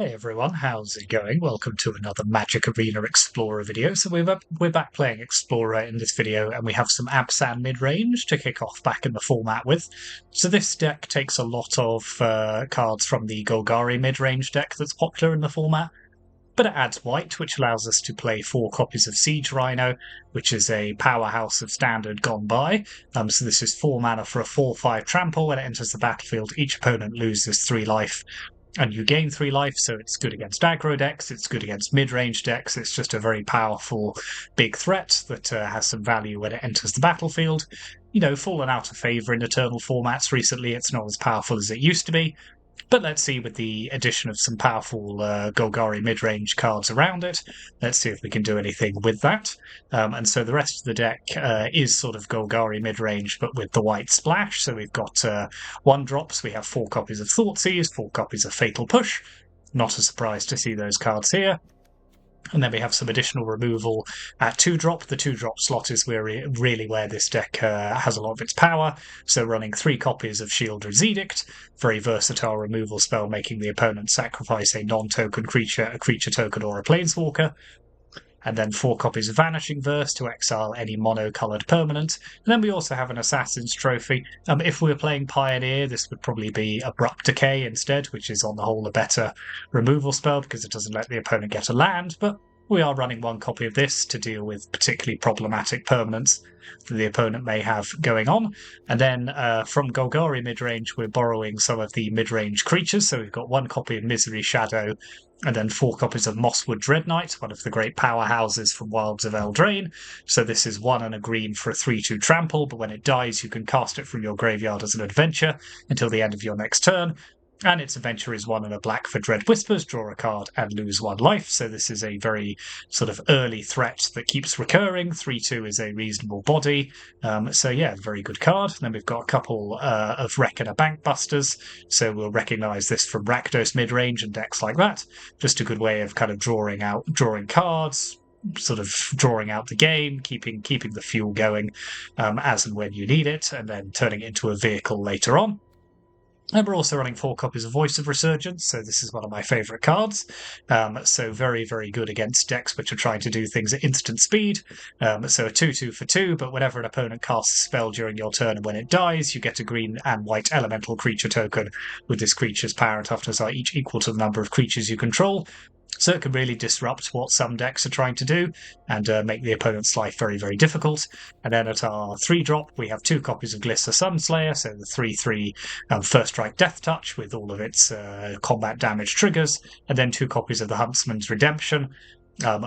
Hey everyone, how's it going? Welcome to another Magic Arena Explorer video. So we're back playing Explorer in this video, and we have some Abzan mid-range to kick off back in the format with. So this deck takes a lot of cards from the Golgari mid-range deck that's popular in the format, but it adds white, which allows us to play 4 copies of Siege Rhino, which is a powerhouse of standard gone by. So this is 4 mana for a 4/5 trample. When it enters the battlefield, each opponent loses 3 life and you gain 3 life, so it's good against aggro decks, it's good against mid-range decks, it's just a very powerful big threat that has some value when it enters the battlefield. You know, fallen out of favour in Eternal formats recently, it's not as powerful as it used to be, but let's see, with the addition of some powerful Golgari mid-range cards around it, let's see if we can do anything with that. And so the rest of the deck is sort of Golgari mid-range, but with the white splash. So we've got 1-drops, we have 4 copies of Thoughtseize, 4 copies of Fatal Push. Not a surprise to see those cards here. And then we have some additional removal at 2-drop. The 2-drop slot is really where this deck has a lot of its power. So running 3 copies of Sheoldred's Edict, very versatile removal spell, making the opponent sacrifice a non-token creature, a creature token, or a planeswalker. And then 4 copies of Vanishing Verse to exile any mono-coloured permanent. And then we also have an Assassin's Trophy. If we were playing Pioneer, this would probably be Abrupt Decay instead, which is on the whole a better removal spell because it doesn't let the opponent get a land, but we are running 1 copy of this to deal with particularly problematic permanents that the opponent may have going on. And then from Golgari midrange, we're borrowing some of the midrange creatures. So we've got 1 copy of Misery Shadow, and then 4 copies of Mosswood Dreadknight, one of the great powerhouses from Wilds of Eldraine. So this is 1 and a green for a 3/2 trample, but when it dies, you can cast it from your graveyard as an adventure until the end of your next turn. And its adventure is 1 and a black for Dread Whispers, draw a card and lose 1 life. So this is a very sort of early threat that keeps recurring. 3/2 is a reasonable body. So yeah, very good card. And then we've got a couple of Reckoner Bankbusters. So we'll recognise this from Rakdos midrange and decks like that. Just a good way of kind of drawing cards, sort of drawing out the game, keeping the fuel going as and when you need it, and then turning it into a vehicle later on. And we're also running 4 copies of Voice of Resurgence, so this is one of my favourite cards. So very, very good against decks which are trying to do things at instant speed. So a 2/2 for 2, but whenever an opponent casts a spell during your turn and when it dies, you get a green and white elemental creature token with this creature's power and toughness are each equal to the number of creatures you control. So it can really disrupt what some decks are trying to do and make the opponent's life very, very difficult. And then at our 3-drop, we have 2 copies of Glister Sunslayer, so the 3/3 First Strike Death Touch with all of its combat damage triggers, and then 2 copies of the Huntsman's Redemption,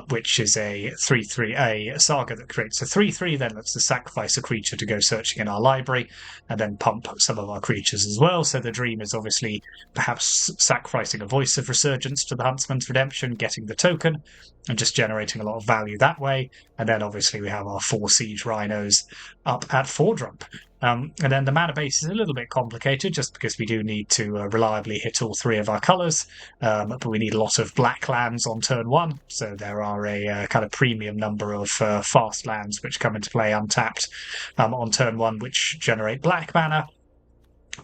which is a 3/3, a saga that creates a 3/3, then lets us sacrifice a creature to go searching in our library, and then pump some of our creatures as well. So the dream is obviously perhaps sacrificing a Voice of Resurgence to the Huntsman's Redemption, getting the token, and just generating a lot of value that way. And then obviously we have our 4 Siege Rhinos up at 4-drop. And then the mana base is a little bit complicated just because we do need to reliably hit all 3 of our colours, but we need a lot of black lands on turn 1, so there are a kind of premium number of fast lands which come into play untapped on turn 1 which generate black mana.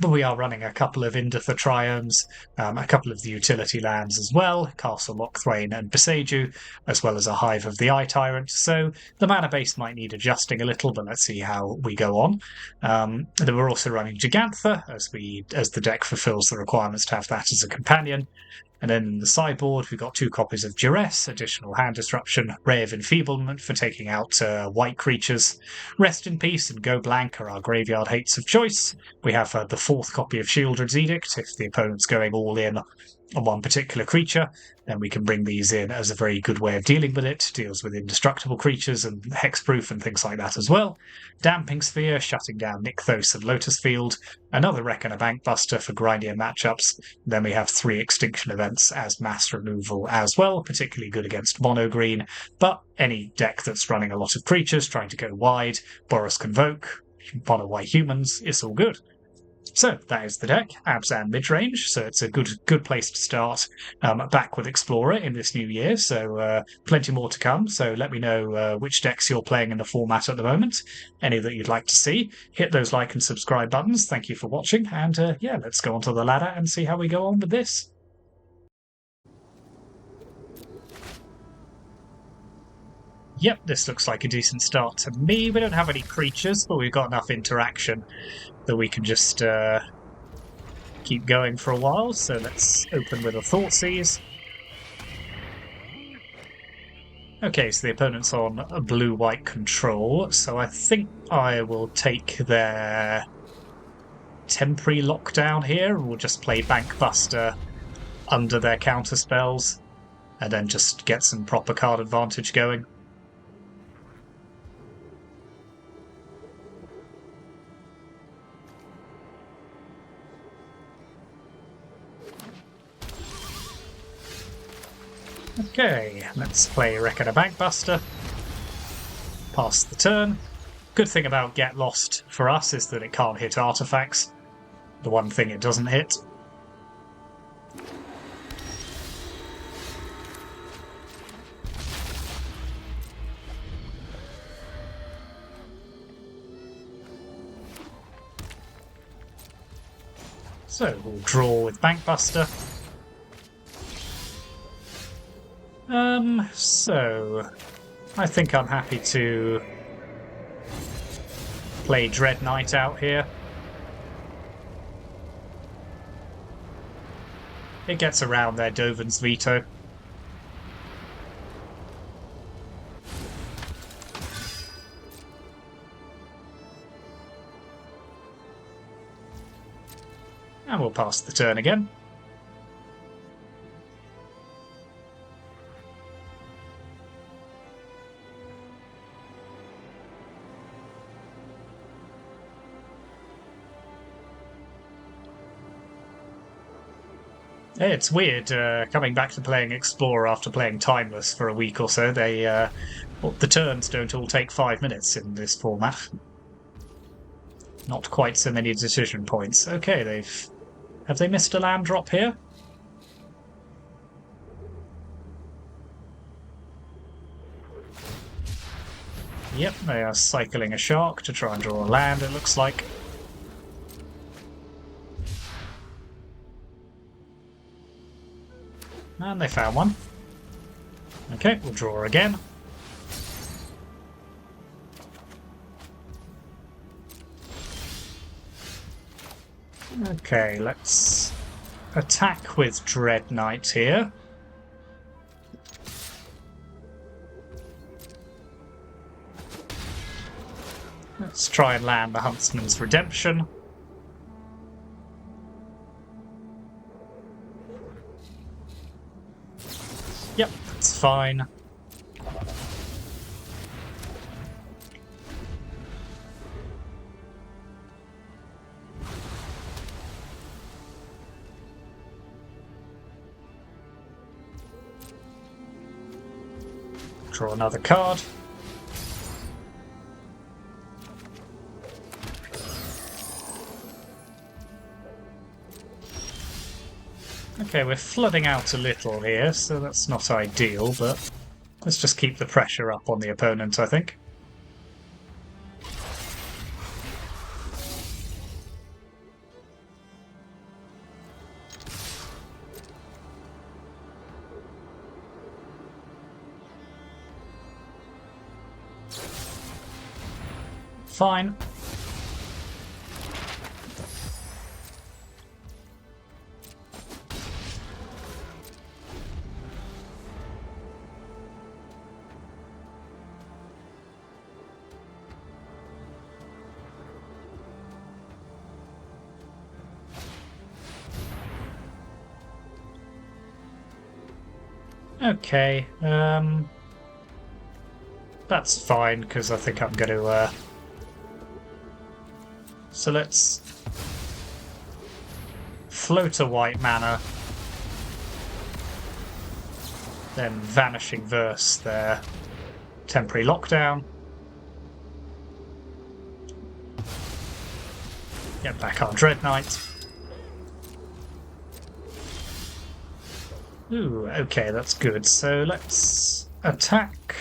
But we are running a couple of Inditha Triomes, a couple of the utility lands as well, Castle Lochthwain and Beseju, as well as a Hive of the Eye Tyrant. So the mana base might need adjusting a little, but let's see how we go on. And then we're also running Gigantha, as the deck fulfills the requirements to have that as a companion. And then in the sideboard, we've got 2 copies of Duress, additional hand disruption, Ray of Enfeeblement for taking out white creatures. Rest in Peace and Go Blank are our graveyard hates of choice. We have the 4th copy of Sheoldred's Edict. If the opponent's going all in on one particular creature, then we can bring these in as a very good way of dealing with it. Deals with indestructible creatures and hexproof and things like that as well. Damping Sphere, shutting down Nykthos and Lotus Field. Another Reckoner Bankbuster for grindier matchups. Then we have 3 Extinction Events as mass removal as well, particularly good against mono green. But any deck that's running a lot of creatures, trying to go wide, Boros Convoke, mono white humans, it's all good. So that is the deck, Abzan midrange. So it's a good place to start back with Explorer in this new year. So plenty more to come. So let me know which decks you're playing in the format at the moment. Any that you'd like to see. Hit those like and subscribe buttons. Thank you for watching. And yeah, let's go onto the ladder and see how we go on with this. Yep, this looks like a decent start to me. We don't have any creatures, but we've got enough interaction that we can just keep going for a while. So let's open with a Thoughtseize. Okay, so the opponent's on a blue-white control, so I think I will take their temporary lockdown here. We'll just play Bankbuster under their counter spells, and then just get some proper card advantage going. Okay, let's play Reckon a Bankbuster. Pass the turn. Good thing about Get Lost for us is that it can't hit artifacts. The one thing it doesn't hit. So we'll draw with Bankbuster. So I think I'm happy to play Dread Knight out here. It gets around their Dovan's veto. And we'll pass the turn again. It's weird coming back to playing Explorer after playing Timeless for a week or so. The turns don't all take 5 minutes in this format. Not quite so many decision points. Okay, have they missed a land drop here? Yep, they are cycling a shark to try and draw a land, it looks like. And they found one. Okay, we'll draw again. Okay, let's attack with Dread Knight here. Let's try and land the Huntsman's Redemption. Yep, that's fine. Draw another card. Okay, we're flooding out a little here, so that's not ideal, but let's just keep the pressure up on the opponent, I think. Fine. Okay, that's fine, because I think I'm going to... So let's float a white mana, then Vanishing Verse their temporary lockdown. Get back our Dread Knight. Ooh, okay, that's good. So let's attack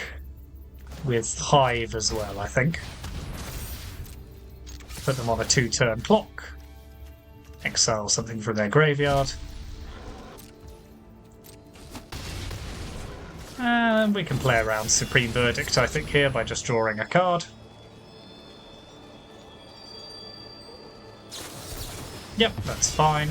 with Hive as well, I think. Put them on a 2-turn clock. Exile something from their graveyard. And we can play around Supreme Verdict, I think, here by just drawing a card. Yep, that's fine.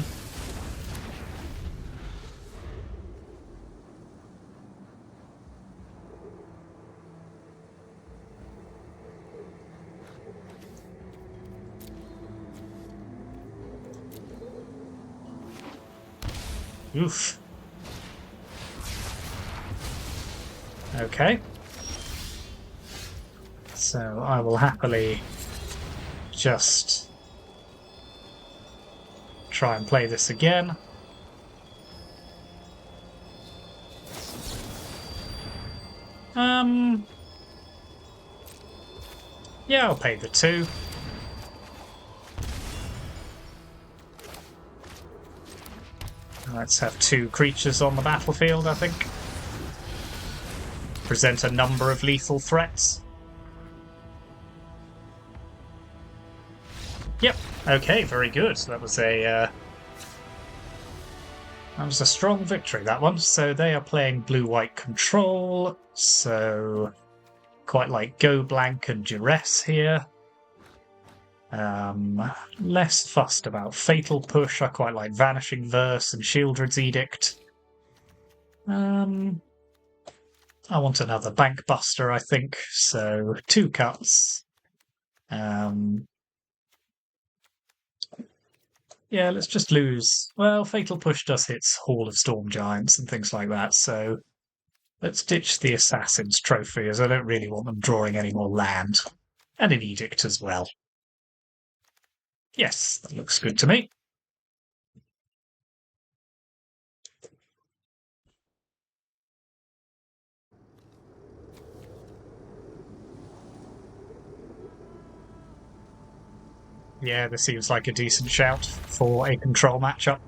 Oof. Okay. So I will happily just try and play this again. Yeah, I'll pay the 2. Let's have 2 creatures on the battlefield, I think. Present a number of lethal threats. Yep. Okay, very good. That was a strong victory, that one. So they are playing blue-white control. So quite like Go Blank and Duress here. Less fussed about Fatal Push. I quite like Vanishing Verse and Shieldred's Edict. I want another Bank Buster, I think. So 2 cuts. Yeah, let's just lose. Well, Fatal Push does hit Hall of Storm Giants and things like that, so let's ditch the Assassin's Trophy, as I don't really want them drawing any more land. And an Edict as well. Yes, that looks good to me. Yeah, this seems like a decent shout for a control matchup.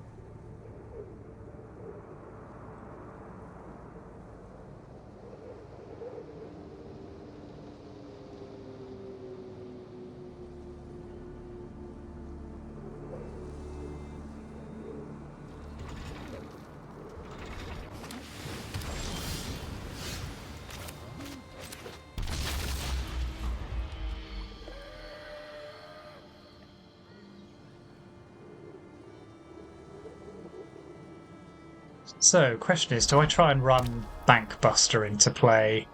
So, question is, do I try and run Bank Buster into play,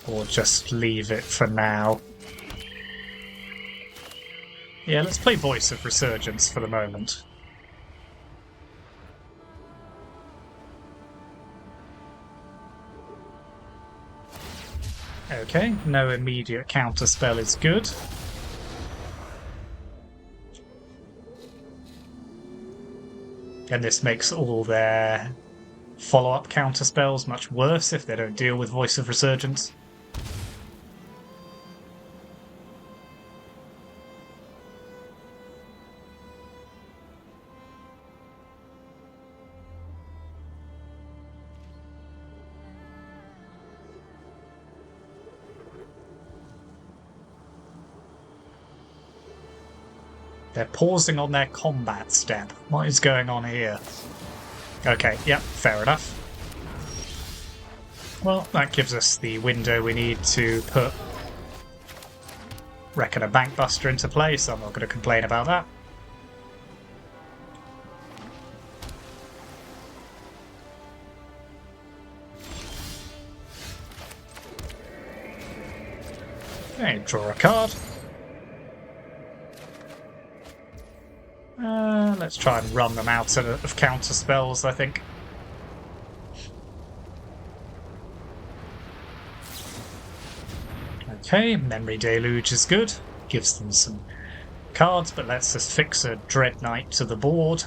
or just leave it for now? Yeah, let's play Voice of Resurgence for the moment. Okay, no immediate counterspell is good. And this makes all their follow-up counterspells much worse if they don't deal with Voice of Resurgence. They're pausing on their combat step. What is going on here? Okay, yep, fair enough. Well, that gives us the window we need to put Reckoner Bankbuster into play, so I'm not going to complain about that. Okay, draw a card. Let's try and run them out of counter spells, I think. Okay, Memory Deluge is good. Gives them some cards, but lets us fix a Dread Knight to the board.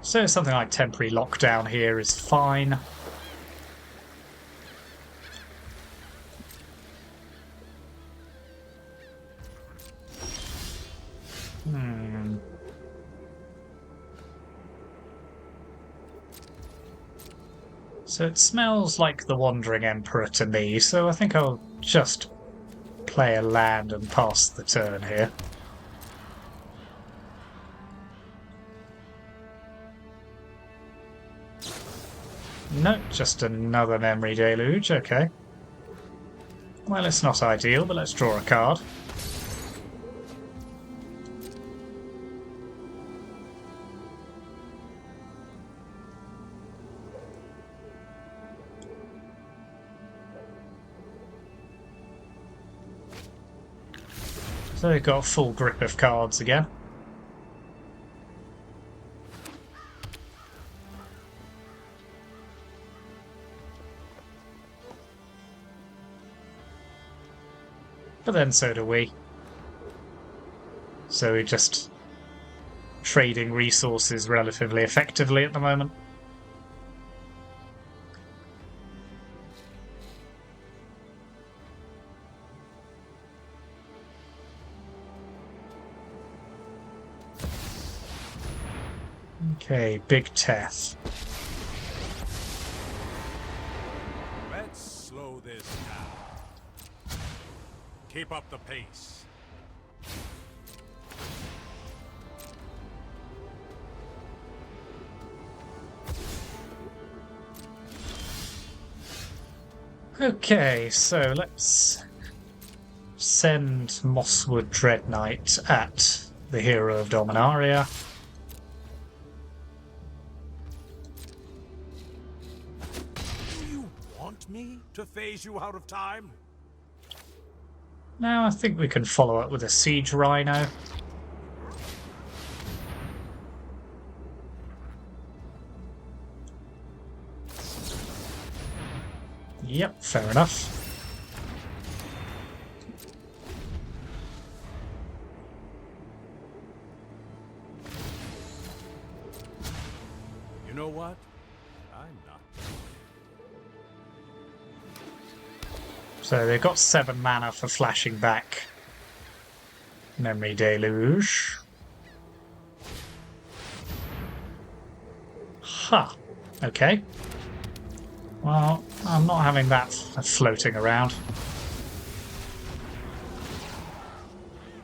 So something like Temporary Lockdown here is fine. So it smells like the Wandering Emperor to me, so I think I'll just play a land and pass the turn here. No, just another Memory Deluge, okay. Well, it's not ideal, but let's draw a card. So they've got a full grip of cards again. But then so do we. So we're just trading resources relatively effectively at the moment. Okay, Big Teth. Let's slow this down. Keep up the pace. Okay, so let's send Mosswood Dread Knight at the Hero of Dominaria. Do you want me to phase you out of time? Now I think we can follow up with a Siege Rhino. Yep, fair enough. You know what? I'm not. So they've got 7 mana for flashing back Memory Deluge. Huh. Okay. Well, I'm not having that floating around.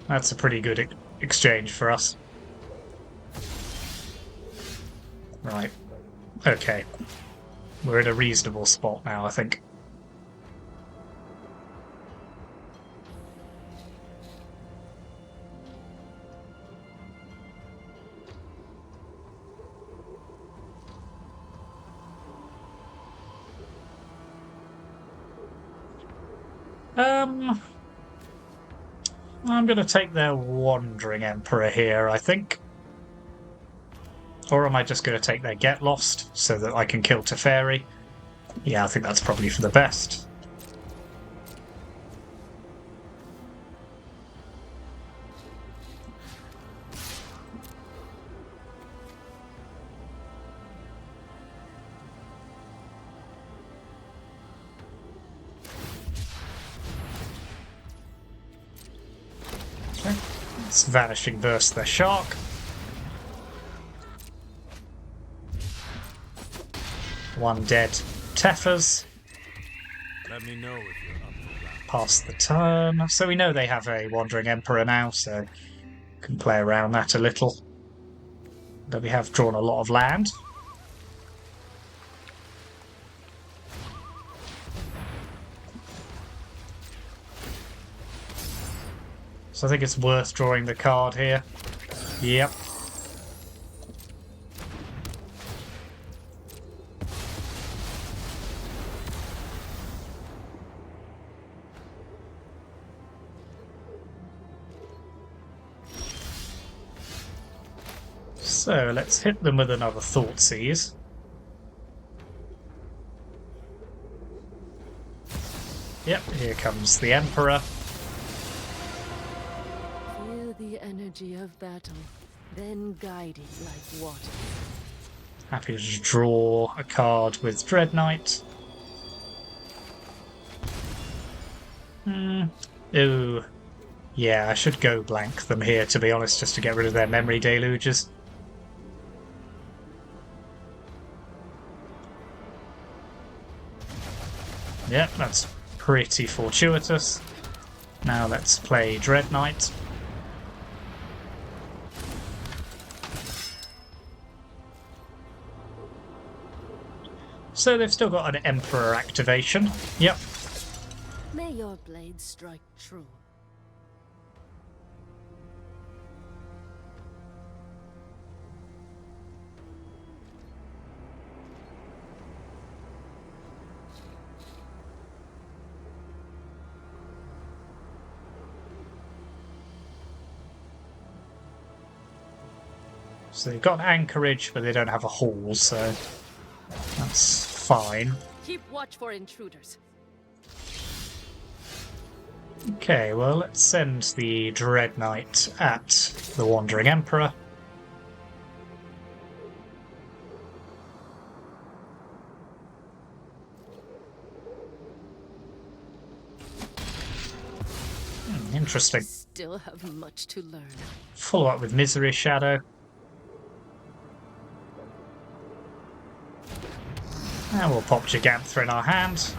That's a pretty good exchange for us. Right. Okay. We're in a reasonable spot now, I think. I'm going to take their Wandering Emperor here, I think. Or am I just going to take their Get Lost so that I can kill Teferi? Yeah, I think that's probably for the best. Okay. Let's Vanishing Burst their Shark. One dead Tethers. Let me know if you're up for that. Pass the turn. So we know they have a Wandering Emperor now, so can play around that a little. But we have drawn a lot of land. So I think it's worth drawing the card here. Yep. So let's hit them with another Thoughtseize. Yep, here comes the Emperor. Feel the energy of battle, then guide it like water. Happy to draw a card with Dread Knight. Ooh. Yeah, I should go blank them here, to be honest, just to get rid of their Memory Deluges. Yep, that's pretty fortuitous. Now let's play Dread Knight. So they've still got an Emperor activation. Yep. May your blade strike true. So they've got anchorage, but they don't have a hall, so that's fine. Keep watch for intruders. Okay, well, let's send the Dread Knight at the Wandering Emperor. Interesting. Still have much to learn. Follow up with Misery Shadow. And we'll pop Gigantha in our hand.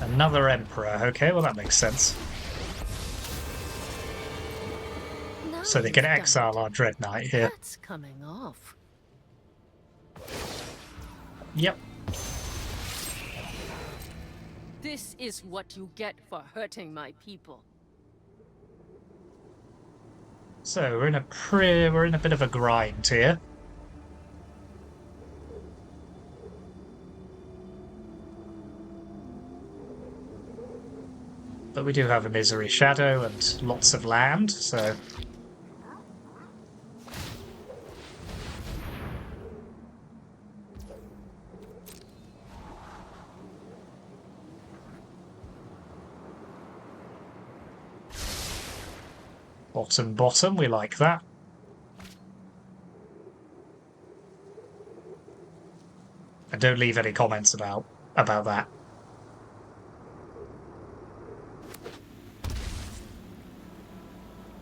Another Emperor. Okay, well that makes sense. Now So they can you've done exile it. our Dread Knight here. That's coming off. Yep. This is what you get for hurting my people. So we're in a bit of a grind here. But we do have a Misery Shadow and lots of land, so... Bottom, we like that. And don't leave any comments about that.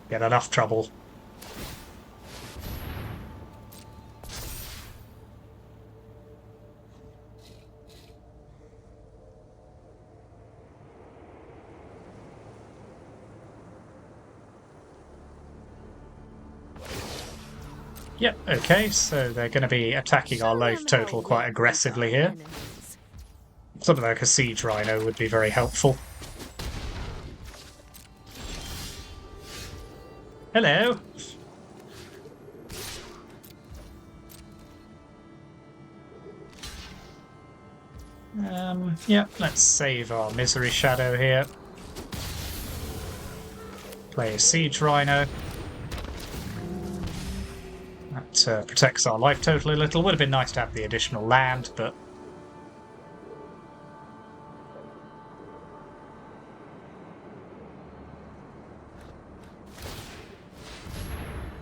Get enough trouble. Yep, okay, so they're going to be attacking our life total quite aggressively here. Something like a Siege Rhino would be very helpful. Hello! Yeah, let's save our Misery Shadow here. Play a Siege Rhino. That protects our life total a little. Would have been nice to have the additional land, but...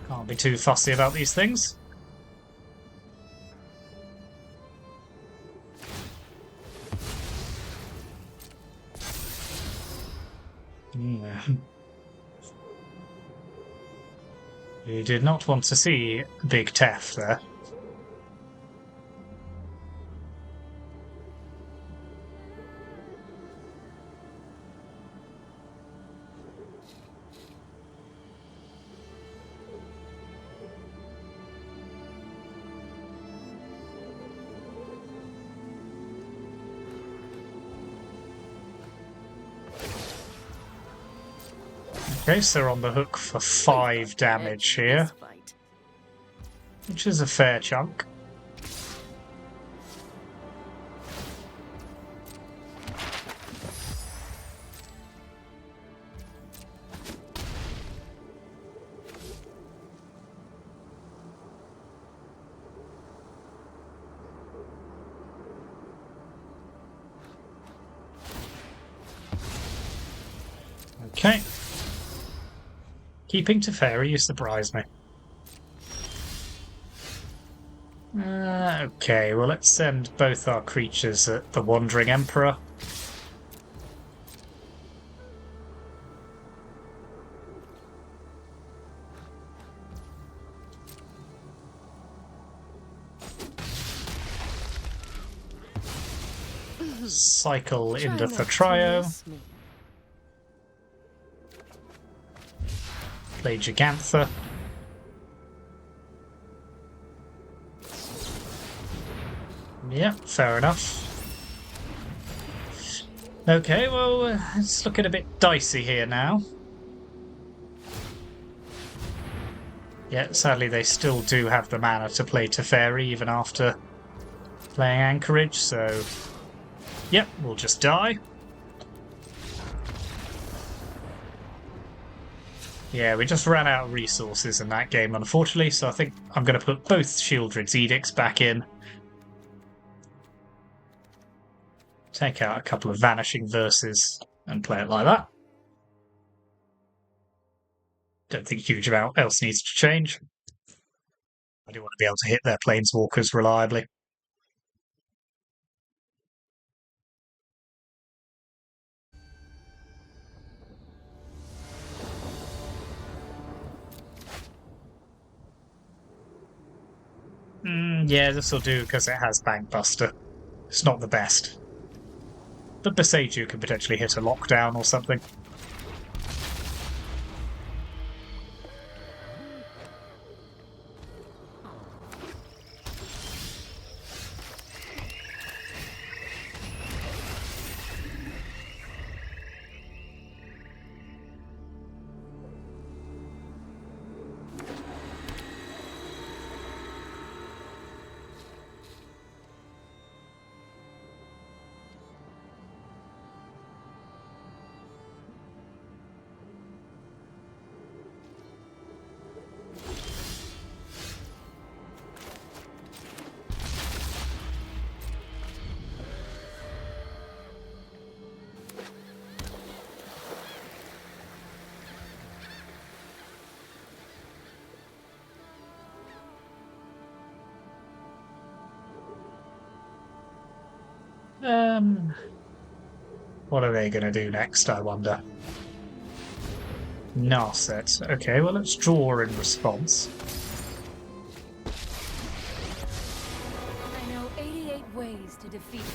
Can't be too fussy about these things. You did not want to see Big Tef there. Okay, so they're on the hook for 5 damage here, which is a fair chunk. Okay. Keeping Teferi, you surprise me. Okay, well let's send both our creatures at the Wandering Emperor. Cycle Try into not for to Trio. miss me. Play Gigantha. Yeah, fair enough. Okay, well, it's looking a bit dicey here now. Yeah, sadly they still do have the mana to play Teferi even after playing Anchorage, so... Yep, we'll just die. Yeah, we just ran out of resources in that game, unfortunately, so I think I'm going to put both Shieldred's Edicts back in. Take out a couple of Vanishing Verses and play it like that. Don't think a huge amount else needs to change. I do want to be able to hit their Planeswalkers reliably. Yeah, this will do because it has Bankbuster. It's not the best. But Boseiju can potentially hit a lockdown or something. What are they going to do next, I wonder? Narset. Okay, well, let's draw in response. I know 88 ways to defeat it.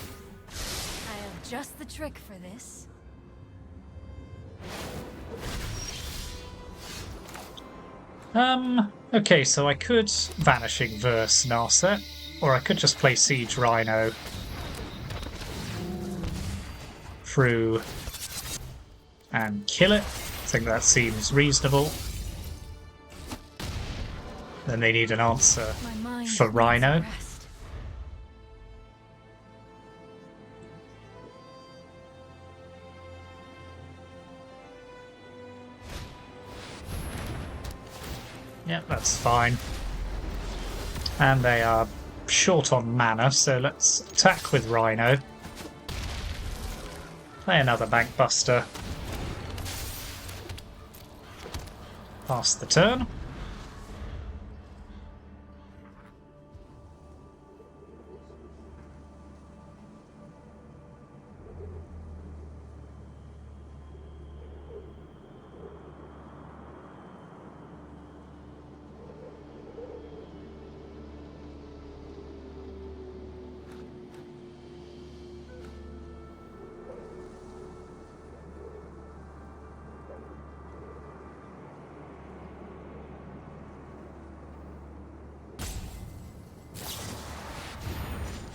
I have just the trick for this. Okay, so I could Vanishing Verse Narset, or I could just play Siege Rhino through and kill it. I think that seems reasonable. Then they need an answer for Rhino. Yep, that's fine. And they are short on mana, so let's attack with Rhino. Play another Bankbuster. Pass the turn.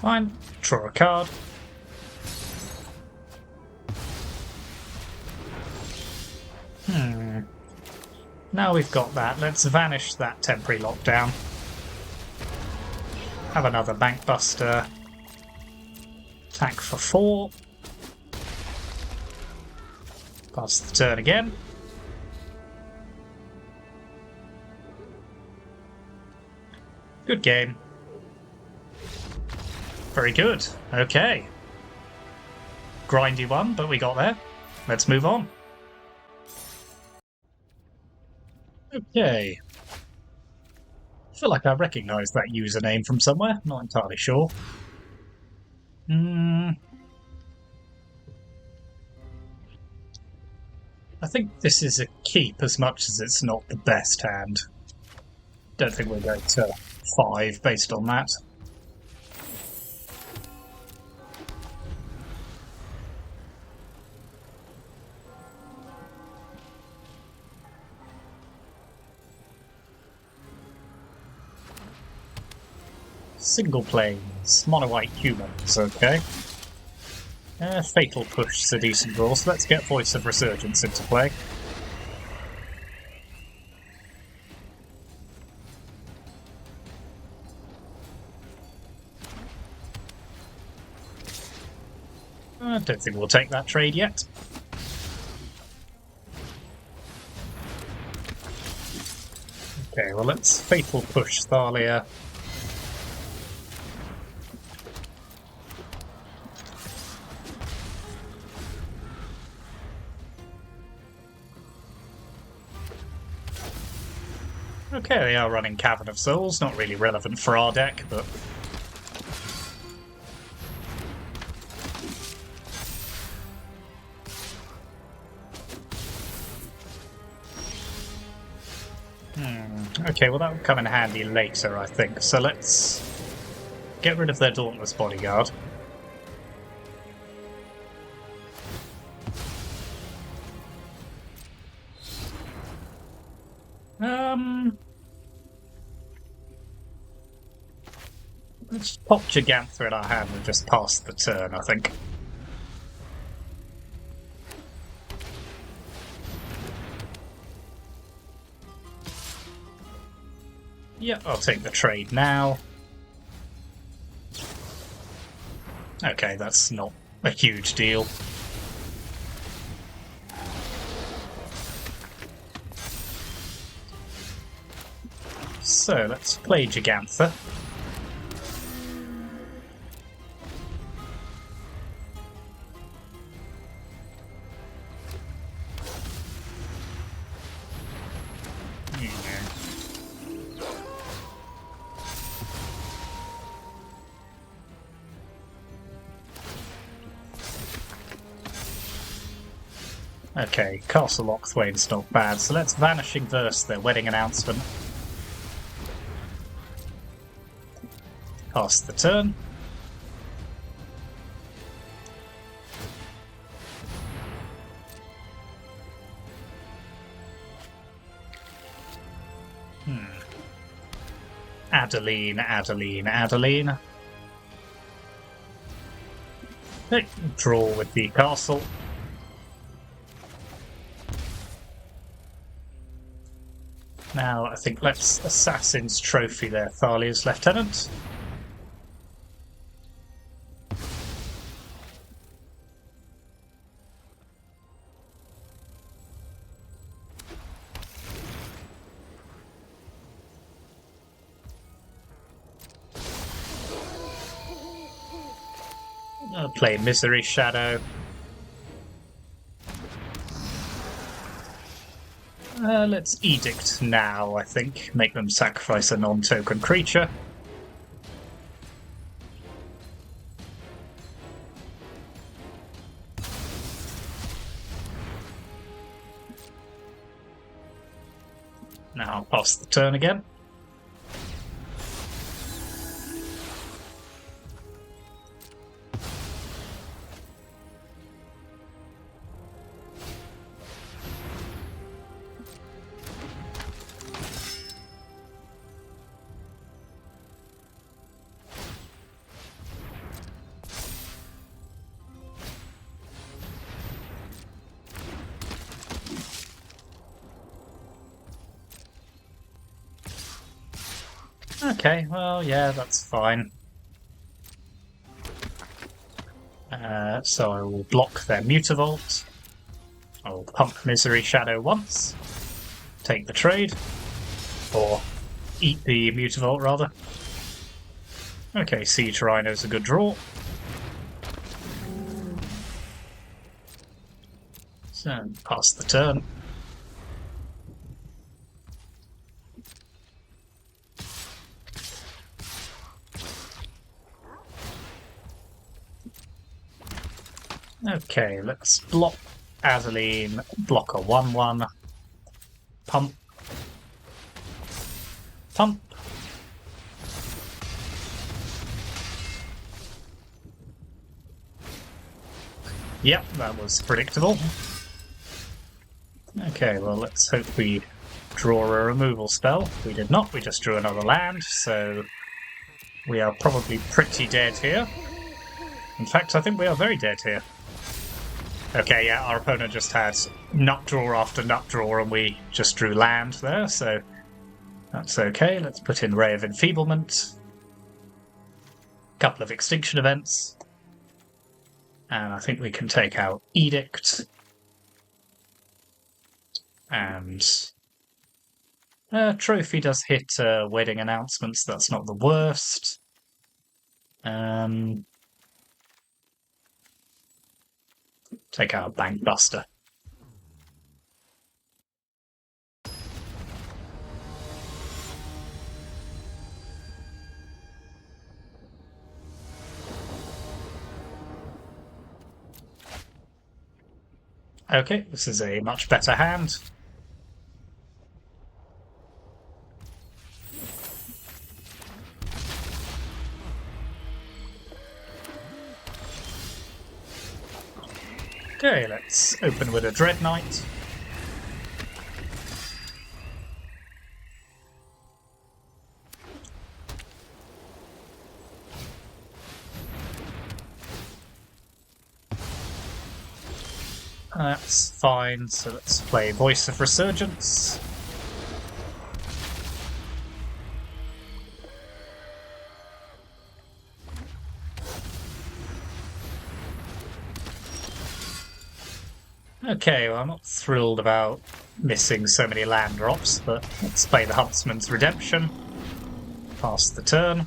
Fine. Draw a card. Now we've got that, let's vanish that temporary lockdown. Have another Bankbuster. Attack for 4. Pass the turn again. Good game. Very good. Okay. Grindy one, but we got there. Let's move on. Okay. I feel like I recognise that username from somewhere. Not entirely sure. I think this is a keep as much as it's not the best hand. Don't think we're going to 5 based on that. Single planes, mono-white humans, okay. Fatal Push is a decent draw, so let's get Voice of Resurgence into play. I don't think we'll take that trade yet. Okay, well let's Fatal Push Thalia. Okay, they are running Cavern of Souls, not really relevant for our deck, but... Okay, well that will come in handy later, I think. So let's get rid of their Dauntless Bodyguard. Let's pop Gigantha in our hand and just pass the turn, I think. Yeah, I'll take the trade now. Okay, that's not a huge deal. So, let's play Gigantha. Okay, Castle Lochthwain's not bad, so let's Vanishing Verse their wedding announcement. Pass the turn. Adeline, Adeline, Adeline. Draw with the castle. Now, I think let's Assassin's Trophy there, Thalia's Lieutenant. I'll play Misery Shadow. Let's Edict now, I think. Make them sacrifice a non-token creature. Now I'll pass the turn again. Okay, well, yeah, that's fine. So I will block their Mutavault. I'll pump Misery Shadow once. Take the trade. Or eat the Mutavault, rather. Okay, Siege Rhino's a good draw. So, pass the turn. Okay, let's block Adeline, block a 1/1, pump, pump. Yep, that was predictable. Okay, well let's hope we draw a removal spell. We did not, we just drew another land, so We are probably pretty dead here. In fact, I think we are very dead here. Okay, yeah, our opponent just had nut draw after nut draw, and we just drew land there, so that's okay. Let's put in Ray of Enfeeblement. Couple of extinction events. And I think we can take out Edict. And Trophy does hit wedding announcements, that's not the worst. Take out Bank Buster. Okay, this is a much better hand. Okay, let's open with a Dread Knight. That's fine, so let's play Voice of Resurgence. Okay, well, I'm not thrilled about missing so many land drops, but let's play the Huntsman's Redemption. Pass the turn.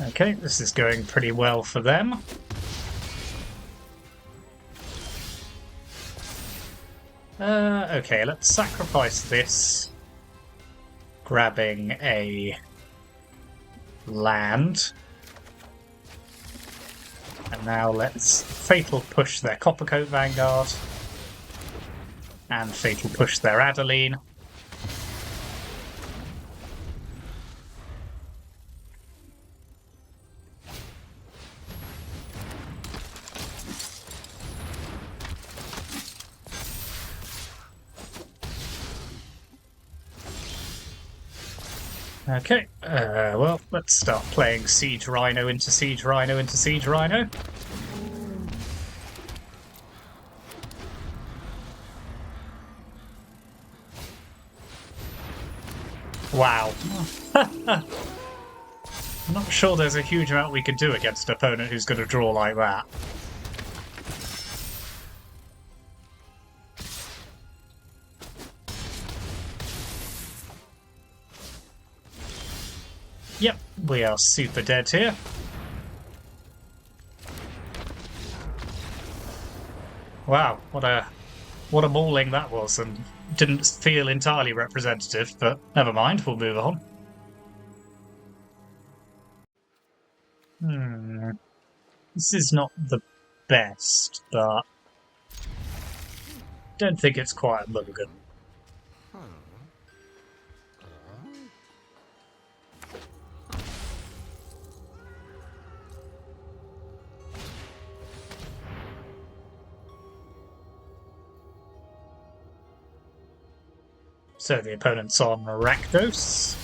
Okay, this is going pretty well for them. Okay, let's sacrifice this, grabbing a land. And now let's Fatal Push their Coppercoat Vanguard, and Fatal Push their Adeline. Okay, well, let's start playing Siege Rhino into Siege Rhino into Siege Rhino. Wow. I'm not sure there's a huge amount we can do against an opponent who's going to draw like that. Yep, we are super dead here. Wow, what a mauling that was, and didn't feel entirely representative, but never mind, we'll move on. This is not the best, but don't think it's quite a mulligan. So the opponent's on Rakdos.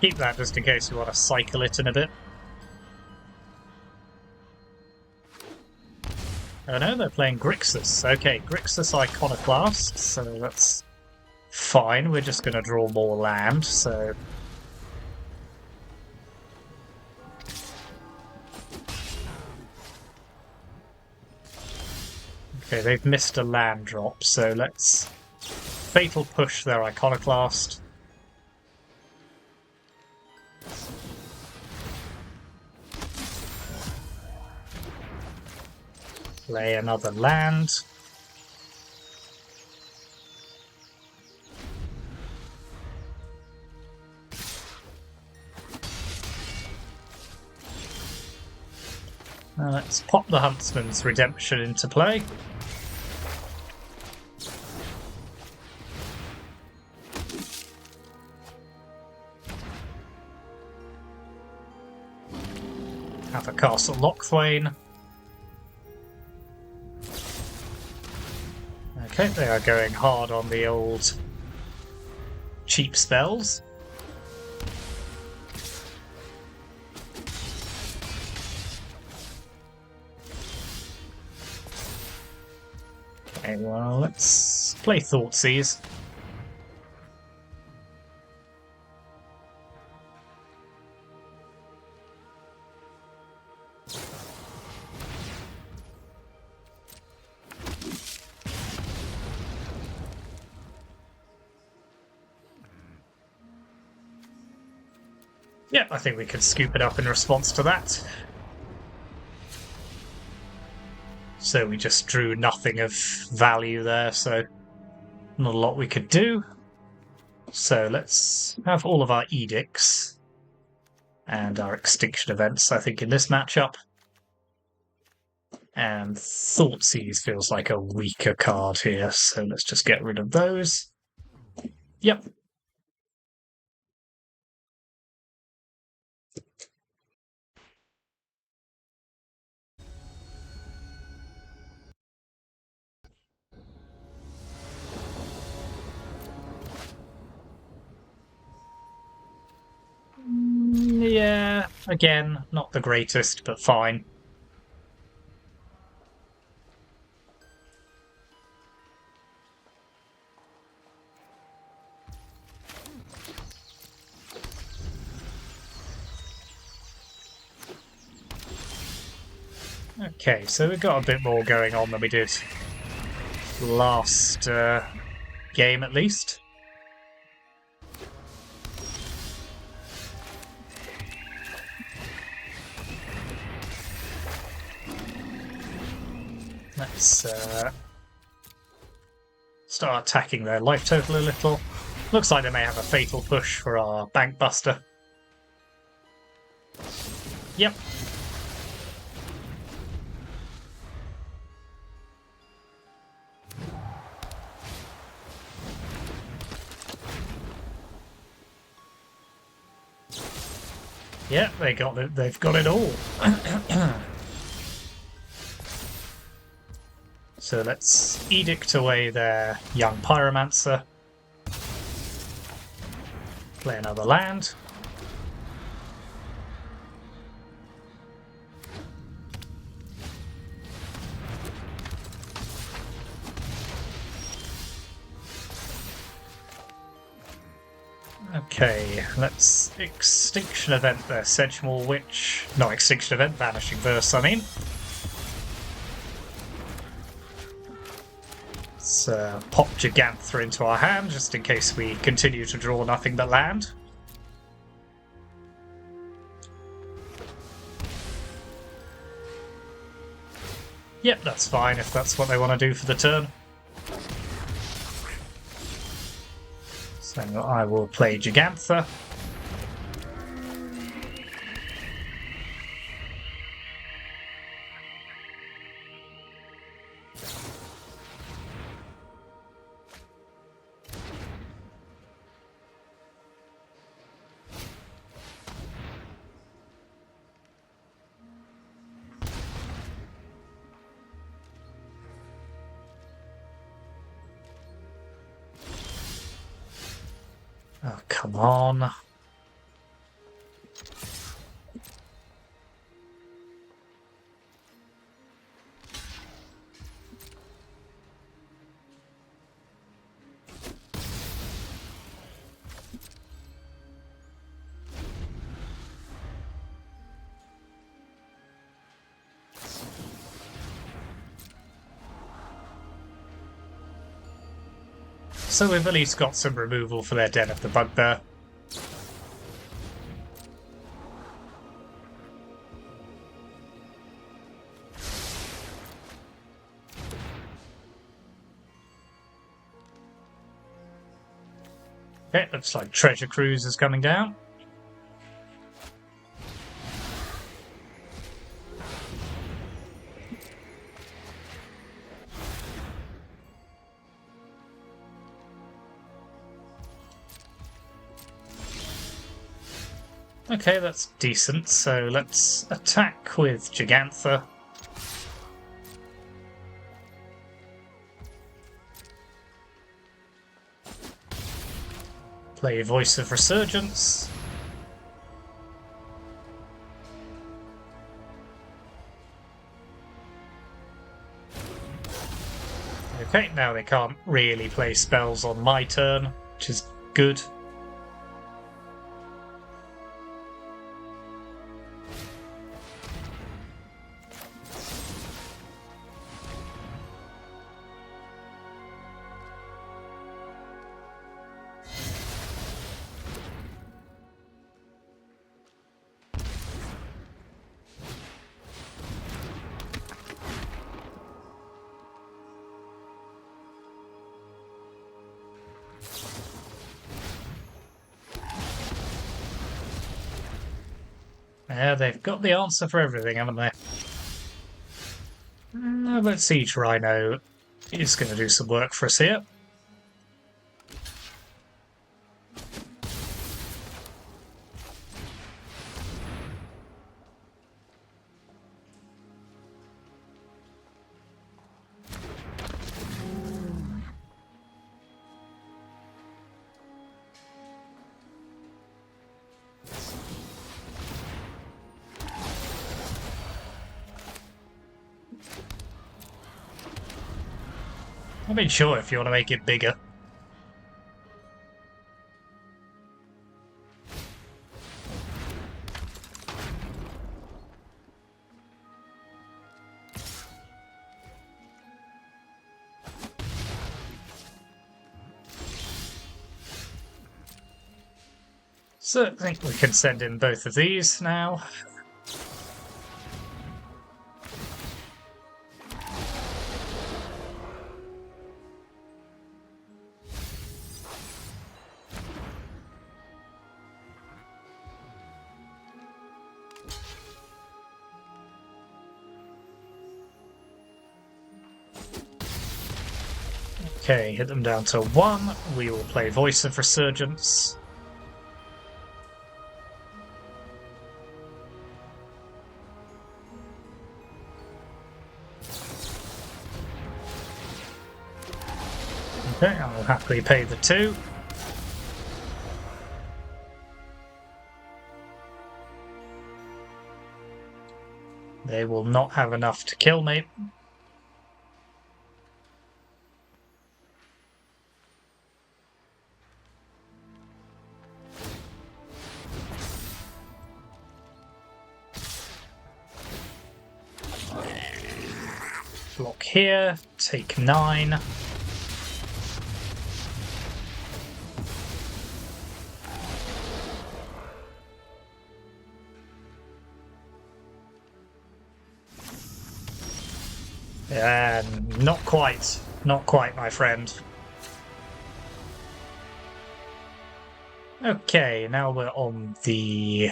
Keep that just in case we want to cycle it in a bit. Oh no, they're playing Grixis. Okay, Grixis Iconoclast, so that's fine. We're just going to draw more land, so... Okay, they've missed a land drop, so let's Fatal Push their Iconoclast. Play another land. Let's pop the Huntsman's Redemption into play. Have a Castle Lochthwain. Okay, they are going hard on the old cheap spells. Okay, well, let's play Thoughtseize. Yeah, I think we could scoop it up in response to that. So we just drew nothing of value there, so not a lot we could do. So let's have all of our edicts and our extinction events, I think, in this matchup. And Thoughtseize feels like a weaker card here, so let's just get rid of those. Yep. Yeah, again, not the greatest, but fine. Okay, so we've got a bit more going on than we did last game, at least. Let's start attacking their life total a little. Looks like they may have a fatal push for our Bank Buster. Yep. Yeah, they got it. They've got it all. So let's edict away their young pyromancer. Play another land. Okay, let's extinction event their Sedgemoor Witch. Not extinction event, vanishing verse, I mean. Let's pop Gigantha into our hand, just in case we continue to draw nothing but land. Yep, that's fine if that's what they want to do for the turn. So I will play Gigantha. Oh, come on. So we've at least got some removal for their Den of the Bugbear. Okay, looks like Treasure Cruise is coming down. Okay, that's decent. So let's attack with Gigantha. Play Voice of Resurgence. Okay, now they can't really play spells on my turn, which is good. Yeah, they've got the answer for everything, haven't they? But Siege Rhino is going to do some work for us here. I mean, sure, if you want to make it bigger. So I think we can send in both of these now. Okay, hit them down to 1. We will play Voice of Resurgence. Okay, I will happily pay the 2. They will not have enough to kill me. Block here, take 9. Not quite. Not quite, my friend. Okay, now we're on the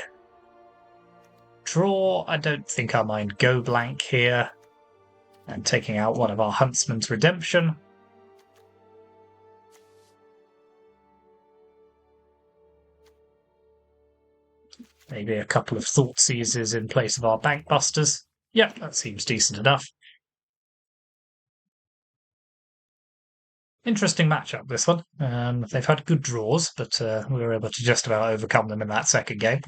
draw. I don't think I mind go blank here. And taking out one of our Huntsman's Redemption. Maybe a couple of Thoughtseizes in place of our Bankbusters. Yeah, that seems decent enough. Interesting matchup, this one. They've had good draws, but we were able to just about overcome them in that second game.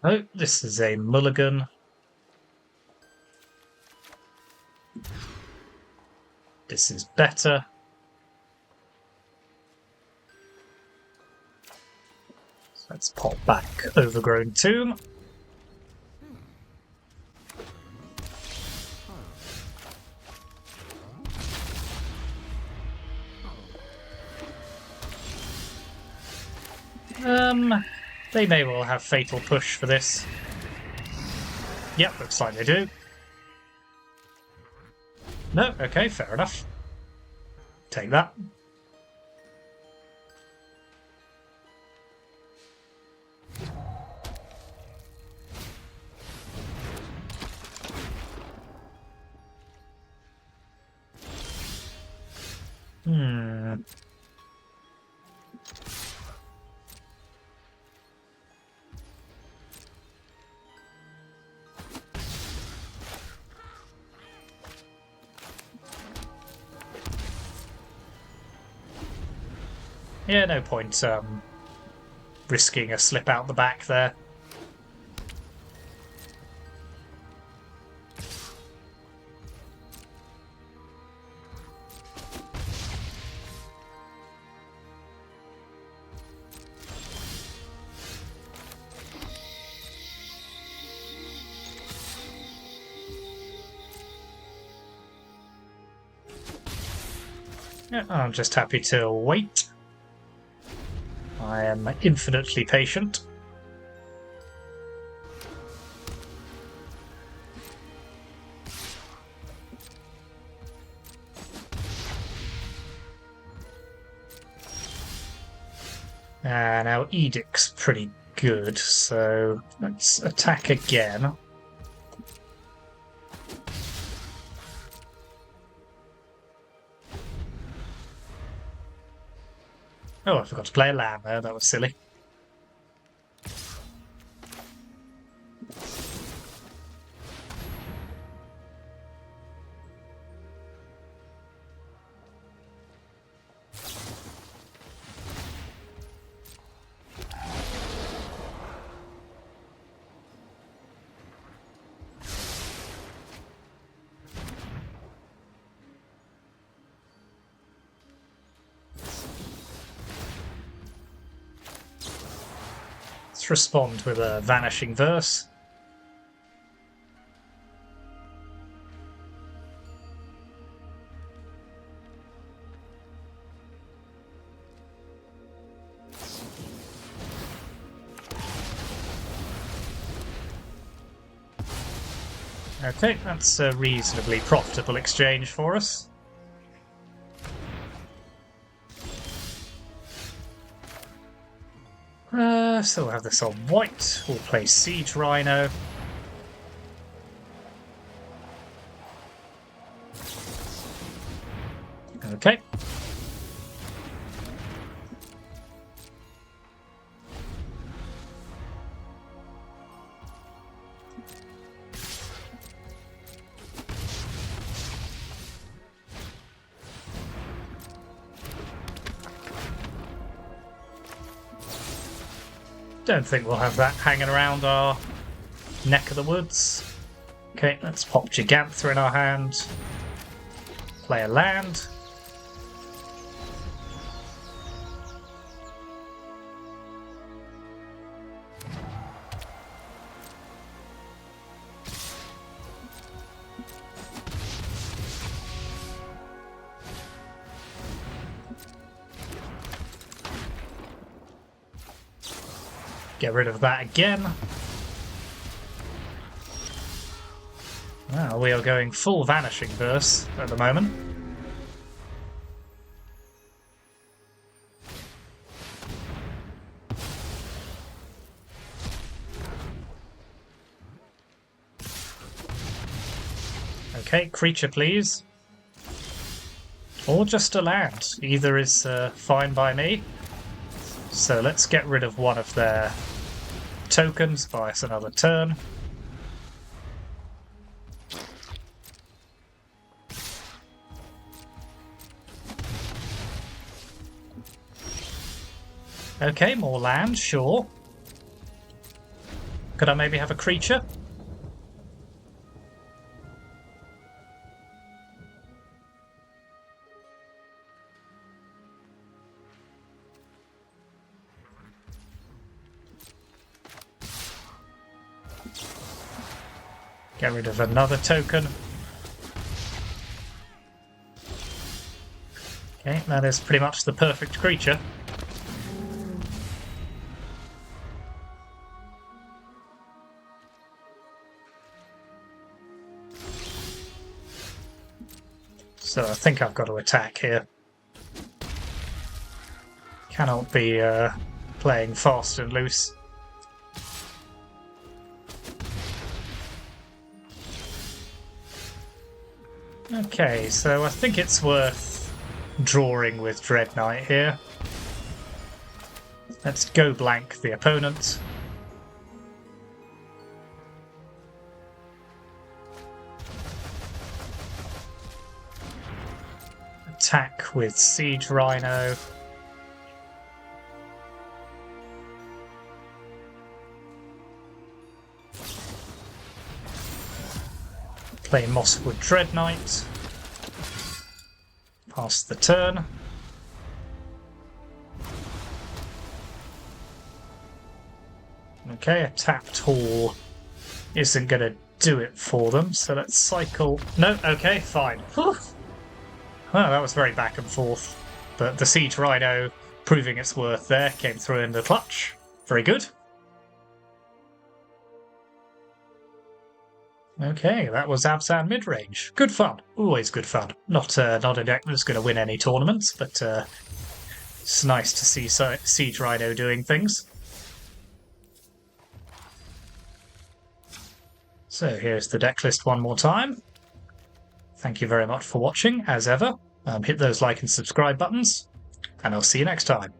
Oh, this is a mulligan. This is better. So let's pop back Overgrown Tomb. They may well have Fatal Push for this. Yep, looks like they do. No, okay, fair enough. Take that. Hmm. Yeah, no point risking a slip out the back there. Yeah, I'm just happy to wait. I am infinitely patient. Now Edict's pretty good, so let's attack again. Oh, I forgot to play a land there, that was silly. Let's respond with a Vanishing Verse. Okay, that's a reasonably profitable exchange for us. So we'll have this on white. We'll play Siege Rhino. Okay. Don't think we'll have that hanging around our neck of the woods. Okay, let's pop Gigantha in our hand. Play a land. Get rid of that again. Well, we are going full Vanishing Verse at the moment. Okay, creature please. Or just a land. Either is fine by me. So let's get rid of one of their tokens, buy us another turn. Okay, more land, sure. Could I maybe have a creature? Get rid of another token. Okay, that is pretty much the perfect creature. So I think I've got to attack here. Cannot be playing fast and loose. Okay, so I think it's worth drawing with Dread Knight here. Let's go blank the opponent. Attack with Siege Rhino. Play Mosswood Dread Knight. Pass the turn. Okay, a tapped Hall isn't going to do it for them, so let's cycle. No, okay, fine. Whew. Well, that was very back and forth, but the Siege Rhino, proving its worth there, came through in the clutch. Very good. Okay, that was Abzan Midrange. Good fun. Always good fun. Not a deck that's going to win any tournaments, but it's nice to see Siege Rhino doing things. So here's the deck list one more time. Thank you very much for watching, as ever. Hit those like and subscribe buttons, and I'll see you next time.